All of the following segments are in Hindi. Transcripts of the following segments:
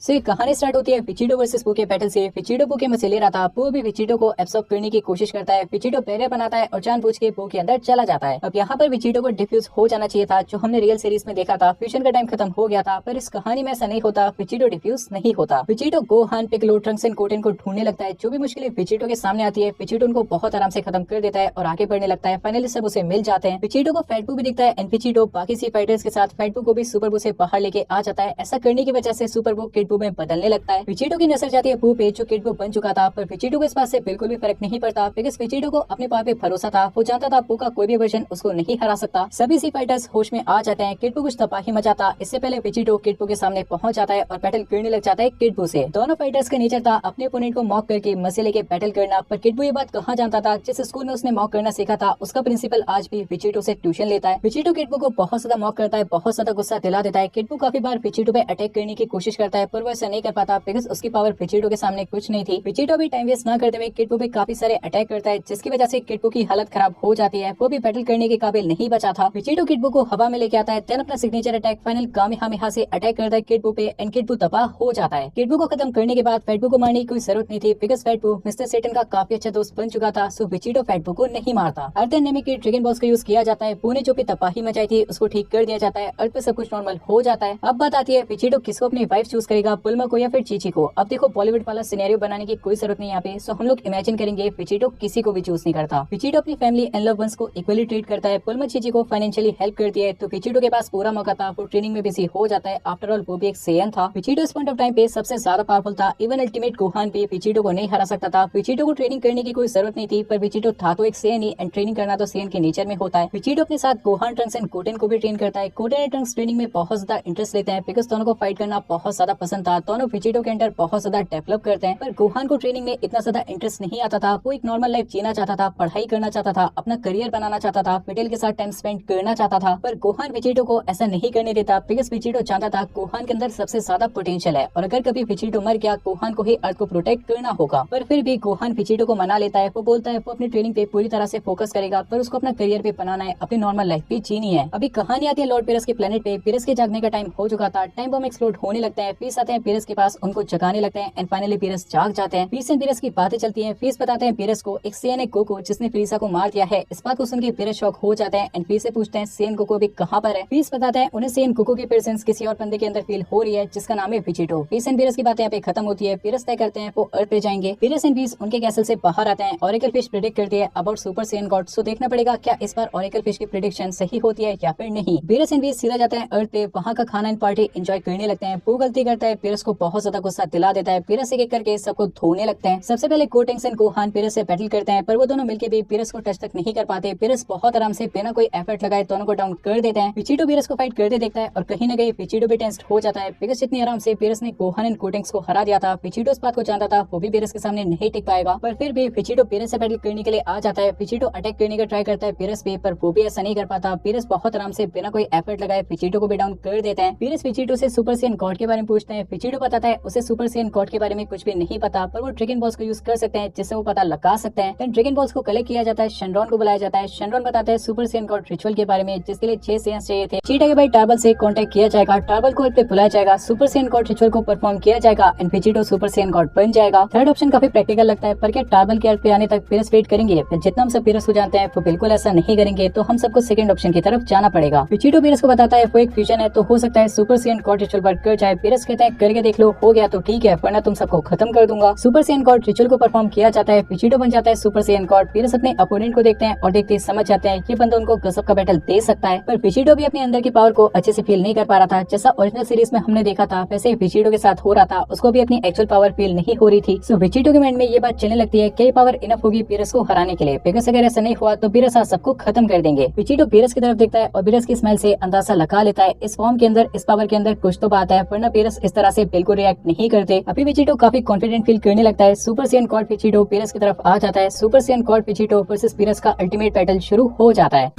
सो ये कहानी स्टार्ट होती है वेजिटो वर्सेस पू के बैटल से। वेजिटो पू के मजे ले रहा था, पू भी वेजिटो को एब्सॉर्ब करने की कोशिश करता है। वेजिटो बैरियर बनाता है और जानबूझ के पू के अंदर चला जाता है। अब यहाँ पर वेजिटो को डिफ्यूज हो जाना चाहिए था, जो हमने रियल सीरीज में देखा था। फ्यूजन का टाइम खत्म हो गया था, पर इस कहानी में ऐसा नहीं होता। वेजिटो डिफ्यूज नहीं होता। Vegito Gohan, Piccolo, Trunks and Goten को ढूंढने लगता है। जो भी मुश्किलें वेजिटो के सामने आती है, वेजिटो उनको बहुत आराम से खत्म कर देता है और आगे बढ़ने लगता है। फाइनली सब उसे मिल जाते हैं। वेजिटो को फैट पू भी दिखता है एंड वेजिटो बाकी सी फाइटर्स के साथ फैट पू को भी सुपर पू से बाहर लेके आ जाता है। ऐसा करने की वजह से सुपर पू किड पू में बदलने लगता है। वेजिटो की नजर जाती है पू पे, जो किड पू बन चुका था, पर वेजिटो को इस बात से बिल्कुल भी फर्क नहीं पड़ता, बिकॉज़ वेजिटो को अपने पावर पे भरोसा था। वो जानता था पू का कोई भी वर्जन उसको नहीं हरा सकता। सभी सी फाइटर्स होश में आ जाते हैं। किड पू कुछ तबाही मचाता, इससे पहले वेजिटो किड पू के सामने पहुंच जाता है और बैटल करने लग जाता है किड पू से। दोनों फाइटर्स का नेचर था अपने ओपोनेंट को मॉक करके मजे लेके बैटल करना, पर किड पू ये बात कहाँ जानता था। जिस स्कूल में उसने मॉक करना सीखा था, उसका प्रिंसिपल आज भी वेजिटो से ट्यूशन लेता है। वेजिटो किड पू को बहुत ज्यादा मॉक करता है, बहुत ज्यादा गुस्सा दिला देता है। किड पू काफी बार वेजिटो पे अटैक करने की कोशिश करता है, पर वो ऐसा नहीं कर पाता, बिकॉज़ उसकी पावर वेजिटो के सामने कुछ नहीं थी। वेजिटो भी टाइम वेस्ट न करते हुए किड पू पे काफी सारे अटैक करता है, जिसकी वजह से किड पू की हालत खराब हो जाती है। वो भी बैटल करने के काबिल नहीं बचा था। वेजिटो किड पू को हवा में लेके आता है, देन अपना सिग्नेचर अटैक फाइनल कामेहामेहा से अटैक करता है किड पू पे एंड किड पू तबाह हो जाता है। किड पू को खत्म करने के बाद फैट पू को मारने की कोई जरूरत नहीं थी, बिकॉज़ फैट पू मिस्टर सेटन का काफी अच्छा दोस्त बन चुका था। सो वेजिटो फैट पू को नहीं मारता। अर्थ एनेमी के ड्रैगन बॉल्स का यूज किया जाता है। पू ने जो भी तबाही मचाई थी उसको ठीक कर दिया जाता है। अर्थ पे सब कुछ नॉर्मल हो जाता है। अब बात आती है वेजिटो किसको अपनी वाइफ चूज करेगा, बुल्मा को या फिर चीची को। अब देखो बॉलीवुड वाला सिनेरियो बनाने की कोई जरूरत नहीं यहाँ पे। सो हम लोग इमेजिन करेंगे वेजिटो किसी को भी चूज नहीं करता। वेजिटो अपनी फैमिली एंड लव वंस को इक्वली ट्रीट करता है। बुल्मा चीची को फाइनेंशियली हेल्प करती है, तो वेजिटो के पास पूरा मौका था। वो ट्रेनिंग में बिजी हो जाता है। आफ्टर ऑल वो भी एक सेयन था। वेजिटो इस पॉइंट ऑफ टाइम पे सबसे ज्यादा पावरफुल था। इवन अल्टीमेट गोहान भी वेजिटो को नहीं हरा सकता था। वेजिटो को ट्रेनिंग करने की कोई जरूरत नहीं थी, पर वेजिटो था तो एक सेयन ही, एंड ट्रेनिंग करना तो सेयन के नेचर में होता है। वेजिटो अपने साथ गोहान, ट्रंक्स एंड गोटेन को भी ट्रेन करता है। गोटेन एंड ट्रंक्स ट्रेनिंग में बहुत ज्यादा इंटरेस्ट लेते हैं, बिकॉज दोनों को फाइट करना बहुत ज्यादा पसंद था। दोनों वेजिटो के अंदर बहुत ज्यादा डेवलप करते हैं, पर गोहान को ट्रेनिंग में इतना ज्यादा इंटरेस्ट नहीं आता था। वो एक नॉर्मल लाइफ जीना चाहता था, पढ़ाई करना चाहता था, अपना करियर बनाना चाहता था, मिडिल के साथ टाइम स्पेंड करना चाहता था। पर गोहान वेजिटो को ऐसा नहीं करने देता, बिकॉज वेजिटो जानता था गोहान के अंदर सबसे ज्यादा पोटेंशियल है, और अगर कभी वेजिटो मर गया गोहान को ही अर्थ को प्रोटेक्ट करना होगा। पर फिर भी गोहान वेजिटो को मना लेता है। वो बोलता है वो अपनी ट्रेनिंग पे पूरी तरह से फोकस करेगा, पर उसको अपना करियर भी बनाना है, अपनी नॉर्मल लाइफ भी जीनी है। अभी कहानी आती है लॉर्ड पेरस के प्लेनेट पे। पेरस के जागने का टाइम हो चुका था। टाइम बम एक्सप्लोड होने लगता है। फीस आते हैं पेरस के पास, उनको जगाने लगते हैं एंड फाइनली पेरस जाग जाते हैं। फीस एंड पेरस की बातें चलती हैं। फीस बताते हैं पेरस को एक सेयन है कोको, जिसने फ्रीसा को मार दिया है। इस बात को सुनकर पेरस शॉक हो जाते हैं एंड फीस से पूछते हैं सेयन कोको अभी कहाँ पर है। फीस बताते हैं उन्हें सेयन कोको की प्रेजेंस किसी और बंदे के अंदर फील हो रही है, जिसका नाम है वेजिटो। फीस एंड पेरस की बातें यहाँ पे खत्म होती है। पेरस तय करते हैं वो अर्थ पे जाएंगे। पेरस एंड फीस उनके कैसल से बाहर आते हैं। ऑरेकल फिश प्रेडिक्ट करती है अबाउट सुपर सेयन गॉड। सो देखना पड़ेगा क्या इस बार ऑरेकल फिश की प्रेडिक्शन सही होती है या फिर नहीं। पेरस एंड फीस सीधा जाते हैं अर्थ पे, वहाँ का खाना एंड पार्टी एंजॉय करने लगते हैं। वो गलती करता है, पेरस को बहुत ज्यादा गुस्सा दिला देता है। पेरस एक एक करके सबको धोने लगते हैं। सबसे पहले गोटेंग्स एंड गोहान पेरस से बैटल करते हैं, पर वो दोनों मिलकर भी पेरस को टच तक नहीं कर पाते। पेरस बहुत आराम से बिना कोई एफर्ट लगाए दोनों को डाउन कर देते हैं। वेजिटो पेरस को फाइट करते देखता है और कहीं न कहीं वेजिटो भी टेंस्ड हो जाता है, बिकॉज़ जितनी आराम से पेरस ने गोहान एंड गोटेंग्स को हरा दिया था, वेजिटो इस बात को जानता था वो भी पेरस के सामने नहीं टिक पाएगा। पर फिर भी वेजिटो पेरस से बैटल करने के लिए आ जाता है। वेजिटो अटैक करने का ट्राई करता है पेरस पे, पर वो भी ऐसा नहीं कर पाता। पेरस बहुत आराम से बिना कोई एफर्ट लगाए वेजिटो को भी डाउन कर देते हैं। पेरस वेजिटो से सुपर सेयन गॉड के बारे में पूछते हैं। वेजिटो बताता है उसे सुपर सेयन गॉड के बारे में कुछ भी नहीं पता, पर वो ड्रैगन बॉल्स को यूज कर सकते हैं, जिससे वो पता लगा सकते हैं। देन ड्रैगन बॉल्स को कलेक्ट किया जाता है। शेनरॉन को बुलाया जाता है। शेनरॉन बताता है सुपर सेयन गॉड रिचुअल के बारे में, जिसके लिए 6 सेयन्स चाहिए थे। चीटा के भाई टार्बल से कांटेक्ट किया जाएगा। टार्बल को अर्थ पे बुलाया जाएगा। सुपर सेयन गॉड रिचुअल को परफॉर्म किया जाएगा and Vegito super Saiyan God बन जाएगा। थर्ड ऑप्शन काफी प्रैक्टिकल लगता है, पर क्या टार्बल के अर्थ पे आने तक पेरस वेट करेंगे? जितना हम सब पेरस को जानते हैं वो बिल्कुल ऐसा नहीं करेंगे, तो हम सबको सेकंड ऑप्शन की तरफ जाना पड़ेगा। वेजिटो पेरस को बताता है वो एक फ्यूजन है, तो हो सकता है Super Saiyan God ritual work कर जाए। पेरस कहता है करके देख लो, हो गया तो ठीक है, वरना तुम सबको खत्म कर दूंगा। सुपर सेयन गॉड रिचुअल को परफॉर्म किया जाता है। वेजिटो बन जाता है सुपर सेयन गॉड। पेरस अपने अपोनेंट को देखते हैं और देखते ही समझ जाते हैं ये बंदा उनको गजब का बैटल दे सकता है, पर वेजिटो भी अपने अंदर की पावर को अच्छे से फील नहीं कर पा रहा था। जैसा ओरिजिनल सीरीज में हमने देखा था वैसे वेजिटो के साथ हो रहा था, उसको भी अपनी एक्चुअल पावर फील नहीं हो रही थी। सो वेजिटो के माइंड में ये बात चलने लगती है कि पावर इनफ होगी पेरस को हराने के लिए, बिकॉज़ अगर ऐसा नहीं हुआ तो पेरस आज सबको खत्म कर देंगे। वेजिटो पेरस की तरफ देखता है और पेरस की स्माइल से अंदाजा लगा लेता है इस फॉर्म के अंदर, इस पावर के अंदर कुछ तो बात है, वरना पेरस इस तरह से बिल्कुल रिएक्ट नहीं करते। अभी वेजिटो काफी कॉन्फिडेंट फील करने लगता है। Super Saiyan God Vegito Peros की तरफ आ जाता है। Super Saiyan God Vegito versus Peros का अल्टीमेट बैटल शुरू हो जाता है।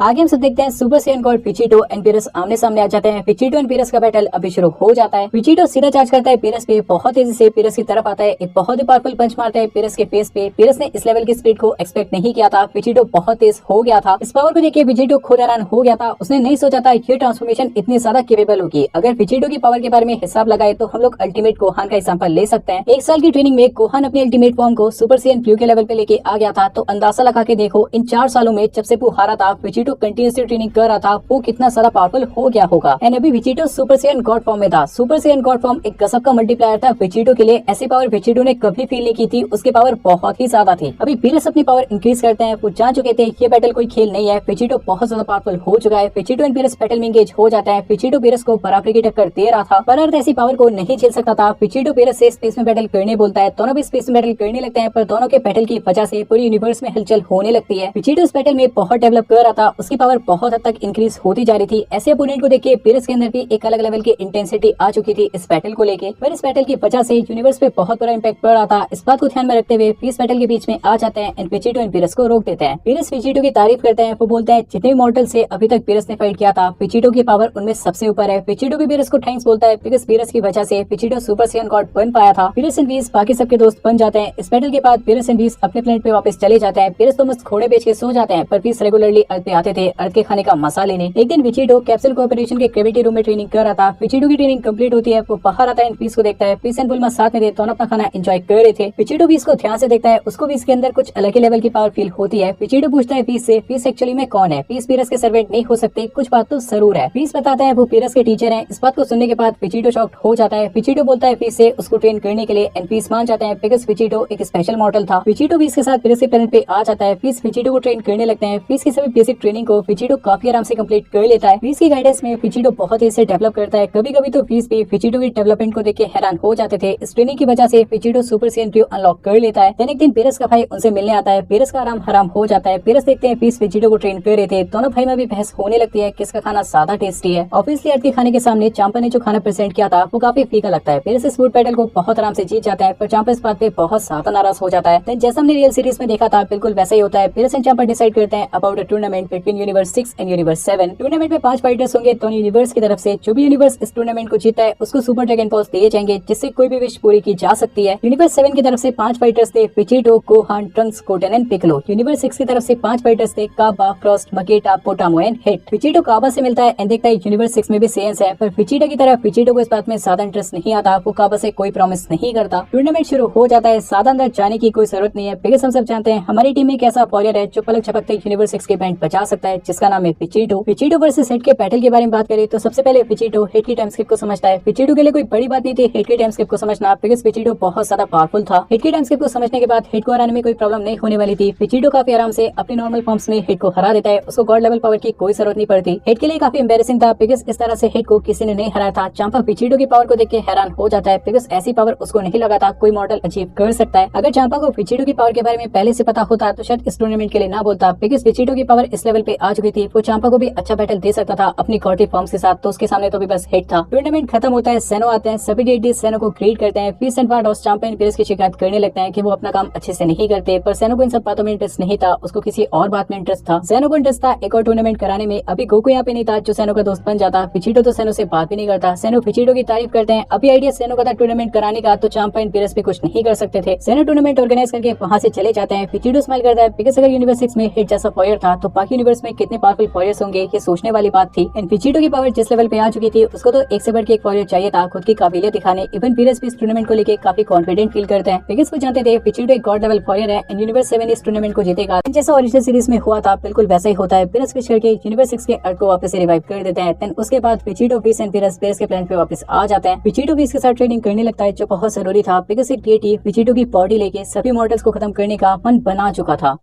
आगे हम सब देखते हैं सुपर सैयन गॉड विजिटो एंड पीरस आमने सामने आ जाते हैं। विजिटो एंड पीरस का बैटल अभी शुरू हो जाता है। विजिटो सीधा चार्ज करता है पीरस पे, बहुत तेजी से पीरस की तरफ आता है, एक बहुत ही पावरफुल पंच मारता है पीरस के फेस पे। पीरस ने इस लेवल की स्पीड को एक्सपेक्ट नहीं किया था। विजिटो बहुत तेज हो गया था। इस पावर को देखकर विजिटो खुद हैरान हो गया था। उसने नहीं सोचा था ये ट्रांसफॉर्मेशन इतनी ज्यादा केपेबल होगी। अगर विजिटो की पावर के बारे में हिसाब लगाए तो हम लोग अल्टीमेट गोहान का एग्जांपल ले सकते हैं। एक साल की ट्रेनिंग में गोहान अपनी अल्टीमेट फॉर्म को सुपर सैयन ब्लू के लेवल पे लेके आ गया था। तो अंदाजा लगा के देखो इन 4 सालों में जब से वो हारा था, विजिटो कंटिन्यूसली ट्रेनिंग कर रहा था, वो कितना ज्यादा पावरफुल हो गया होगा। एंड अभी विजिटो सुपर सैयन गॉड फॉर्म में था। सुपर सैयन गॉड फॉर्म एक गजब का मल्टीप्लायर था विजिटो के लिए। ऐसी पावर विजिटो ने कभी फील नहीं की थी। उसकी पावर बहुत ही ज्यादा थी। अभी पीरस अपनी पावर इंक्रीज करते हैं। वो जान चुके थे ये बैटल कोई खेल नहीं है, विजिटो बहुत ज्यादा पावरफुल हो चुका है। विजिटो एंड पीरस बैटल में एंगेज हो जाता है। विजिटो पीरस को बराबरी की टक्कर दे रहा था, पर अर्थ ऐसी पावर को नहीं झेल सकता था। विजिटो पीरस से स्पेस में बैटल करने बोलता है। दोनों भी स्पेस में बैटल करने लगते हैं, पर दोनों के बैटल की वजह से पूरी यूनिवर्स में हलचल होने लगती है। विजिटो इस बैटल में बहुत डेवलप कर रहा था। उसकी पावर बहुत हद तक इंक्रीज होती जा रही थी। ऐसे अपोनेंट को देख के पीरस के अंदर भी एक अलग लेवल की इंटेंसिटी आ चुकी थी इस बैटल को लेके। पर इस बैटल की वजह से यूनिवर्स पे बहुत बड़ा इम्पैक्ट पड़ रहा था। इस बात को ध्यान में रखते हुए पीस बैटल के बीच में आ जाते हैं एंड विजिटो एंड पीरस को रोक देते हैं। पीरस विजिटो की तारीफ करते हैं। वो बोलते हैं जितने मॉर्टल से अभी तक पीरस ने फाइट किया था, विजिटो की पावर उनमें सबसे ऊपर है। विजिटो भी पीरस को थैंक्स बोलता है बिकॉज़ पीरस की वजह से विजिटो सुपर सैयन गॉड बन पाया था। पीरस एंड वीस बाकी सबके दोस्त बन जाते हैं। इस बैटल के बाद पीरस एंड वीस अपने प्लेनेट पे वापस चले जाते हैं। पीरस तो मस्त घोड़े बेच के सो जाते हैं, पर वीस रेगुलरली अर्थ पे आते थे अर्थ के खाने का मसा लेने। एक दिन विजिटो कैप्सूल कोऑपरेशन के ग्रेविटी रूम में ट्रेनिंग कर रहा था। विजिटो की ट्रेनिंग कंप्लीट होती है। वो बाहर आता है, पीस को देखता है। पीस एंड बुल्मा साथ में थे, दोनों अपना खाना एंजॉय कर रहे थे। विजिटो पीस को ध्यान से देखता है। उसको भी इसके अंदर कुछ अलग ही लेवल की पावर फील होती है। विजिटो पूछता है पीस से, पीस एक्चुअली में कौन है? पीस पीरस के सर्वेंट नहीं हो सकते, कुछ बात तो जरूर है। पीस बताता है वो पीरस के टीचर हैं। इस बात को सुनने के बाद विजिटो शॉक्ड हो जाता है। विजिटो बोलता है पीस से उसको ट्रेन करने के लिए एंड पीस मान जाता है बिकॉज़ विजिटो एक स्पेशल मॉडल था। विजिटो पीस के साथ पीरस के प्लेनेट पे आ जाता है। पीस विजिटो को ट्रेन करने लगते हैं। पीस की सभी बेसिक ट्रेनिंग को विजिटो काफी आराम से कंप्लीट कर लेता है। पीस की गाइडेंस में विजिटो बहुत तेजी से डेवलप करता है। कभी कभी तो पीस भी विजिटो की डेवलपमेंट को देख के हैरान हो जाते थे। इस ट्रेनिंग की वजह से विजिटो सुपर सैयन ब्लू अनलॉक कर लेता है। एक दिन पीरस का भाई उनसे मिलने आता है। पीरस का आराम हराम हो जाता है। पीरस देखते हैं पीस विजिटो को ट्रेन कर रहे थे। दोनों भाई में भी बहस होने लगती है किसका खाना ज्यादा टेस्टी है। ऑब्वियसली अर्थ के खाने के सामने चांपा ने जो खाना प्रेजेंट किया था वो काफी फीका लगता है। पीरस इस फूड बैटल को बहुत आराम से जीत जाता है, पर चांपा इस बात पे बहुत ज्यादा नाराज हो जाता है। जैसा हमने रियल सीरीज में देखा था बिल्कुल वैसा ही होता है। पीरस एंड चांपा डिसाइड करते हैं about a tournament between universe 6 and universe 7। Tournament में 5 फाइटर्स होंगे दोनों यूनिवर्स की तरफ से। जो भी यूनिवर्स इस टूर्नामेंट को जीता है उसको सुपर ड्रैगन बॉल्स दिए जाएंगे, जिससे कोई भी विश पूरी की जा सकती है। यूनिवर्स 7 की तरफ से 5 फाइटर्स थे, Vegito, Gohan, Trunks, Goten and Piccolo. Universe 6 की तरफ से 5 फाइटर्स थे, Cabba, Frost, Magetta, Botamo and Hit. Vegito Cabba से मिलता है एंड देखता है यूनिवर्स 6 में भी सेंस है, पर विजिटो की तरफ विजिटो को इस बात में ज्यादा इंटरेस्ट नहीं आता। वो काबा से कोई प्रॉमिस नहीं करता। टूर्नामेंट शुरू हो जाता है। ज्यादा अंदर जाने की कोई जरूरत नहीं है बिकॉज़ हम सब जानते हैं हमारी टीम में एक ऐसा वॉरियर है जो पलक झपकते यूनिवर्स 6 के बैंड बचा सकता है, जिसका नाम है विजिटो। विजिटो वर्सेस हिट के बैटल के बारे में बात करें तो सबसे पहले विजिटो हिट की टाइम स्किप को समझता है। विजिटो के लिए कोई बड़ी बात नहीं थी हिट के टाइम स्किप को समझना, बिकॉज़ विजिटो बहुत ज्यादा पावरफुल था। हिट के टाइम स्किप को समझने के बाद हिट को हराने में कोई प्रॉब्लम नहीं होने वाली थी। विजिटो काफी आराम से अपनी नॉर्मल फॉर्म्स में हिट को हरा देता है। उसको गॉड लेवल पावर की कोई जरूरत नहीं पड़ती। हिट के लिए काफी एम्बैरेसिंग था बिकॉज़ इस तरह से हिट को किसी ने नहीं हराया था। चांपा विजिटो की पावर को देख के हैरान हो जाता है बिकॉज़ ऐसी पावर उसको नहीं लगा था कोई मॉडल अचीव कर सकता है। अगर चांपा को विजिटो की पावर के बारे में पहले से पता होता तो शायद इस टूर्नामेंट के लिए ना बोलता, बिकॉज़ विजिटो की पावर इस लेवल पे आ चुकी थी। वो चांपा को भी अच्छा बैटल दे सकता था अपनी गॉडी फॉर्म्स के साथ, तो उसके सामने तो भी बस हिट था। टूर्नामेंट खत्म होता है, सेनो आते हैं, सभी डेटीज सेनो को ग्रीट करते हैं। फिर सेनवार्ड और चांपा एंड पीरस की शिकायत करने लगते हैं कि वो अपना काम अच्छे से नहीं करते, पर सेनो को इन सब बातों में इंटरेस्ट नहीं था। उसको किसी और बात में इंटरेस्ट था। सेनो को इंटरेस्ट था एक और टूर्नामेंट कराने में। अभी गोकू यहाँ पे नहीं था जो सेनो का दोस्त बन जाता। विजिटो तो सेनो से बात भी नहीं करता। सेनो विजिटो की तारीफ करते हैं। अभी आइडिया सेनो का था टूर्नामेंट कराने का, तो चांपा एंड पीरस भी कुछ नहीं कर सकते थे। सेनो टूर्नामेंट ऑर्गेनाइज करके वहाँ से चले जाते हैं। विजिटो स्माइल करता है बिकॉज़ अगर यूनिवर्स 6 में हिट जैसा वॉरियर था तो बाकी यूनिवर्स में कितने पावरफुल वॉरियर्स होंगे ये सोचने वाली बात थी। एंड विजिटो की पावर जिस लेवल पे आ चुकी थी उसको तो एक से बढ़ के एक वॉरियर चाहिए था खुद की काबिलियत दिखाने। इवन पीरस भी इस टूर्नामेंट को लेके काफी कॉन्फिडेंट फील करते हैं बिकॉज़ वो जानते थे विजिटो एक गॉड लेवल वॉरियर है एंड यूनिवर्स 7 इस टूर्नामेंट को जीतेगा। जैसा ओरिजिनल सीरीज में हुआ था बिल्कुल वैसा ही होता है। पीरस विश करके यूनिवर्स 6 के अर्थ को वापस से रिवाइव कर देते हैं। देन उसके बाद विजिटो वीस एंड पीरस के प्लान पे वापस आ जाते हैं। विजिटो वीस के साथ ट्रेनिंग करने लगता है जो बहुत जरूरी था बिकॉज़ एक डीटी विजिटो की बॉडी लेके सभी मॉडल्स को खत्म करने का मन बना चुका था।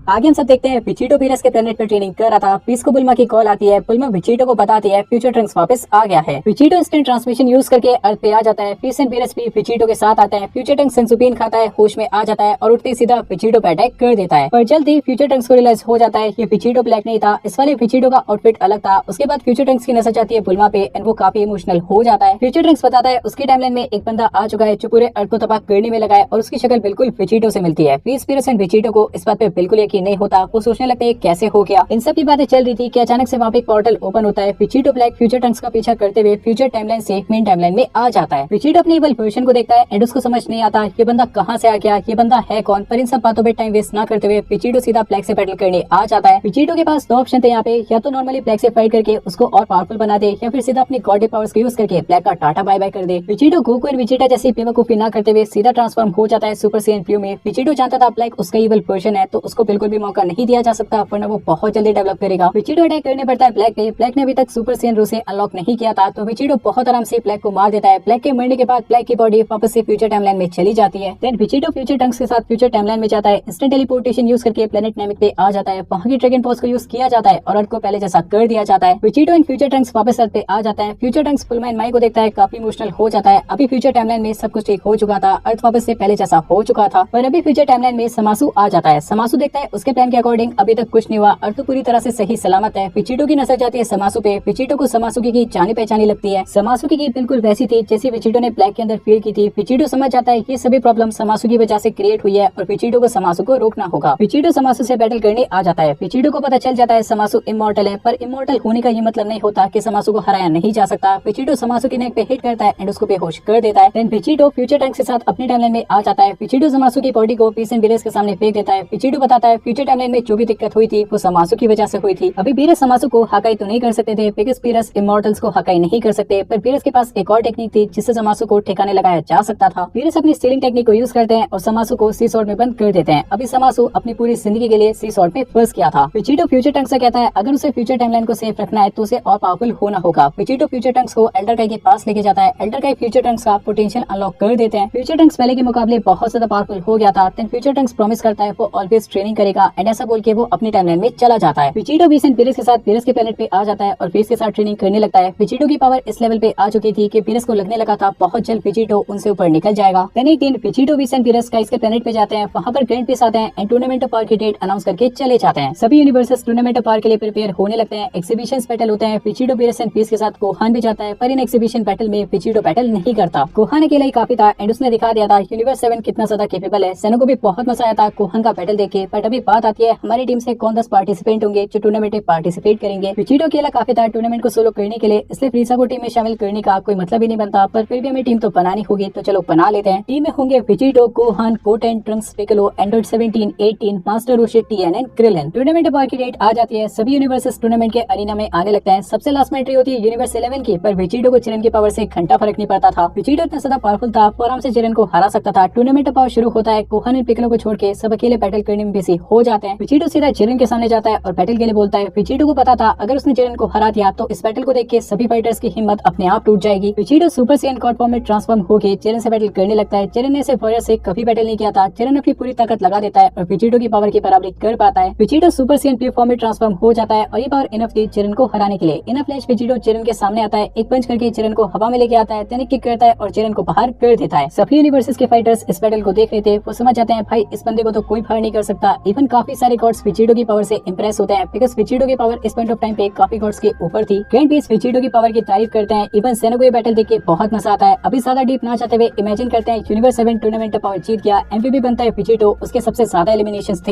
आगे हम सब देखते हैं विजिटो पीरस के प्लेनेट पर ट्रेनिंग कर रहा था। पीस को बुल्मा की कॉल आती है। बुल्मा विजिटो को बताती है फ्यूचर ट्रंक्स वापस आ गया है। विजिटो इंस्टेंट ट्रांसमिशन यूज करके अर्थ पे आ जाता है। पीस एंड पीरस भी विजिटो के साथ आते हैं। फ्यूचर ट्रंक्स सेंसुपिन खाता है, होश में आ जाता है और उठते सीधा विजिटो पे अटैक कर देता है। पर जल्दी फ्यूचर ट्रंक्स को रियलाइज हो जाता है ये विजिटो ब्लैक नहीं था, इस वाले विजिटो का आउटफिट अलग था। उसके बाद फ्यूचर ट्रंक्स की नजर जाती है बुल्मा पे एंड वो काफी इमोशनल हो जाता है। फ्यूचर ट्रंक्स बताता है उसकी टाइमलाइन में एक बंदा आ चुका है जो पूरे अर्थ को तबाह करने में लगा है और उसकी शक्ल बिल्कुल विजिटो से मिलती है। पीस पीरस एंड विजिटो को इस बात पे बिल्कुल यकीन कि नहीं होता, वो सोचने लगते हैं कैसे हो गया। इन सब की बातें चल रही थी कि अचानक से वहाँ पे पोर्टल ओपन होता है। विजिटो ब्लैक फ्यूचर टंक्स का पीछा करते हुए फ्यूचर टाइमलाइन से मेन टाइमलाइन में आ जाता है। विजिटो अपनी इवल वर्जन को देखता है एंड उसको समझ नहीं आता ये बंदा कहाँ से आ गया, ये बंदा है कौन। पर इन सब बातों पे टाइम वेस्ट ना करते हुए विजिटो सीधा ब्लैक से बैटल करने आ जाता है। विजिटो के पास दो ऑप्शन थे यहाँ पे, या तो नॉर्मली ब्लैक से फाइट करके उसको और पावरफुल बना दे, या फिर सीधा अपनी गॉड पावर्स को यूज करके ब्लैक का टाटा बाय बाय कर दे। विजिटो गोकू और विजिटा जैसी बेवकूफी ना करते हुए सीधा ट्रांसफॉर्म हो जाता है सुपर साइयन ब्लू में। विजिटो जानता था ब्लैक उसका इवल वर्जन है तो उसको बिल्कुल भी मौका नहीं दिया जा सकता, वरना वो बहुत जल्दी डेवलप करेगा। विजिटो अटैक करने पड़ता है ब्लैक पे। ब्लैक ने अभी तक सुपर साइयन रू से अनलॉक नहीं किया था तो विजिटो बहुत आराम से ब्लैक को मार देता है। ब्लैक के मरने के बाद ब्लैक की बॉडी वापस से फ्यूचर टाइमलाइन में चली जाती है। देन विजिटो फ्यूचर टंक्स के साथ फ्यूचर टाइमलाइन में जाता है। इंस्टेंट टेलीपोर्टेशन यूज करके प्लेनेट नेमिक पे आ जाता है। वहाँ की ड्रैगन पॉज को यूज किया जाता है और अर्थ को पहले जैसा कर दिया जाता है। विजिटो इन फ्यूचर टंक्स वापस अर्थ पे आ जाता है। फ्यूचर टंक्स फुलमैन माई को देखता है, काफी इमोशनल हो जाता है। अभी फ्यूचर टाइमलाइन में सब कुछ ठीक हो चुका था, अर्थ वापस से पहले जैसा हो चुका था। पर अभी फ्यूचर टाइमलाइन में समासु आ जाता है। समासु देखता है उसके प्लान के अकॉर्डिंग अभी तक कुछ नहीं हुआ, अर्थ पूरी तरह से सही सलामत है। विजिटो की नजर जाती है समासु पे। विजिटो को समासुकी की जानी पहचानी लगती है। समासुकी की बिल्कुल वैसी थी जैसी विजिटो ने ब्लैक के अंदर फील की थी। विजिटो समझ जाता है ये सभी प्रॉब्लम समासु की वजह से क्रिएट हुई है और विजिटो को समासु को रोकना होगा। विजिटो समासु से बैटल करने आ जाता है। विजिटो को पता चल जाता है समासु इमॉर्टल है, पर इमॉर्टल होने का ये मतलब नहीं होता कि समासु को हराया नहीं जा सकता। विजिटो समासु की नेक पे हिट करता है एंड उसको बेहोश कर देता है। देन विजिटो फ्यूचर टंक्स के साथ अपनी टाइमलाइन में आ जाता है। विजिटो समासु की बॉडी को पीस एंड बीरेस के सामने फेंक देता है। विजिटो बताता है फ्यूचर टाइमलाइन में जो भी दिक्कत हुई थी वो समासु की वजह से हुई थी। अभी बीरेस समासु को हकाई तो नहीं कर सकते थे बिकॉज़ बीरेस इमॉर्टल्स को हकाई नहीं कर सकते, पर बीरेस के पास एक और टेक्निक थी जिससे समासु को ठिकाने लगाया जा सकता था। बीरेस अपनी स्टीलिंग टेक्निक को यूज करते हैं और समासु को सी सॉर्ड में बंद कर देते हैं। अभी समासु अपनी पूरी जिंदगी के लिए सी सॉर्ड में फंस गया था। विजिटो फ्यूचर टंक्स से कहता है अगर उसे फ्यूचर टाइमलाइन को सेफ रखना है तो उसे और पावरफुल होना होगा। विजिटो फ्यूचर टंक्स को एल्डर काई के पास लेके जाता है। एल्डर काई फ्यूचर टंक्स का पोटेंशियल अनलॉक कर देते हैं। फ्यूचर टंक्स पहले के मुकाबले बहुत ज्यादा पावरफुल हो गया था। देन फ्यूचर टंक्स प्रॉमिस करता है वो ऑलवेज ट्रेनिंग करेगा एंड ऐसा बोल के वो अपनी टाइमलाइन में चला जाता है। विजिटो बीस एंड बीरेस के साथ बीरेस के प्लेनेट पे आ जाता है और बीरेस के साथ ट्रेनिंग करने लगता है। विजिटो की पावर इस लेवल पे आ चुकी थी कि बीरेस को लगने लगा था बहुत जल्द विजिटो उनसे ऊपर निकल जाएगा। देन एक दिन विजिटो बीस एंड बीरेस का इसके प्लेनेट पे जाते हैं। वहाँ पर ग्रैंड पीस आते हैं एंड टूर्नामेंट ऑफ पावर की डेट अनाउंस करके चले जाते हैं। सभी यूनिवर्सेस टूर्नामेंट ऑफ पावर के लिए प्रिपेयर होने लगते हैं। एक्सिबिशन बैटल होते हैं। विजिटो बीरेस एंड पीस के साथ गोहान भी जाता है, पर इन एक्सिबिशन बैटल में विजिटो बैटल नहीं करता। गोहान अकेला ही काफी था एंड उसने दिखा दिया था यूनिवर्स 7 कितना ज्यादा केपेबल है। सेनो को भी बहुत मजा आया था गोहान का बैटल देख के। बट अभी बात आती है हमारी टीम से कौन 10 पार्टिसिपेंट होंगे जो टूर्नामेंट में पार्टिसिपेट करेंगे। विजिटो अकेला काफी था टूर्नामेंट को सोलो करने के लिए, इसलिए फ्रीसा को टीम में शामिल करने का कोई मतलब ही नहीं बनता। पर फिर भी हमें टीम तो बनानी होगी तो चलो बना लेते हैं। टीम में होंगे Vegito, Gohan, Goten, Trunks, Piccolo, Android 17, 18, Master Roshi, Tien and Krillin. Tournament power की डेट आ जाती है। सभी यूनिवर्सेस टूर्नामेंट के अरीना में आने लगता है। सबसे लास्ट में एंट्री होती है यूनिवर्स 11 की, पर विजिटो को चिरन की पावर से घंटा फर्क नहीं पड़ता था। विजिटो इतना ज्यादा पावरफुल था वो आराम से चिरन को हरा सकता था। टूर्नामेंट पावर शुरू होता है। गोहान एंड पिकलो को छोड़ के सब अकेले बैटल करने में बिजी हो जाते हैं। विजिटो सीधा चिरन के सामने जाता है और बैटल के लिए बोलता है। विजिटो को पता था अगर उसने चिरन को हरा दिया तो इस बैटल को देख के सभी फाइटर्स की हिम्मत अपने आप टूट जाएगी। विजिटो सुपर साइयन गॉड फॉर्म में ट्रांसफॉर्म होकर चिरन से बैटल करने लगता है। चिरन ने इसे वॉरियर से कभी बैटल नहीं किया था। चिरन अपनी पूरी ताकत लगा देता है और विजिटो की पावर की बराबरी कर पाता है। विजिटो सुपर साइयन ब्लू फॉर्म में ट्रांसफॉर्म हो जाता है और ये पावर इनफ थी चिरन को हराने के लिए। इन फ्लैश विजिटो चिरन के सामने आता है, एक पंच करके चिरन को हवा में लेके आता है, देन किक करता है और चिरन को बाहर कर देता है। सभी यूनिवर्सेस के फाइटर्स इस बैटल को देख रहे थे, वो समझ जाते हैं भाई इस बंदे को तो कोई बाहर नहीं कर सकता। इवन काफी सारे गॉड्स विजिटो की पावर से इंप्रेस होते हैं बिकॉज़ विजिटो की पावर इस पॉइंट ऑफ टाइम पे काफी गॉड्स के ऊपर थी। ग्रैंड पीस विजिटो की पावर की तारीफ करते हैं। इवन सेनो को ये बैटल देख के बहुत मजा आता है। अभी ज्यादा डीप ना जाते हुए इमेजिन करते हैं यूनिवर्स 7 टूर्नामेंट पावर जीत गया, एमवीपी बनता है विजिटो, उसके सबसे ज्यादा एलिमिनेशंस थे।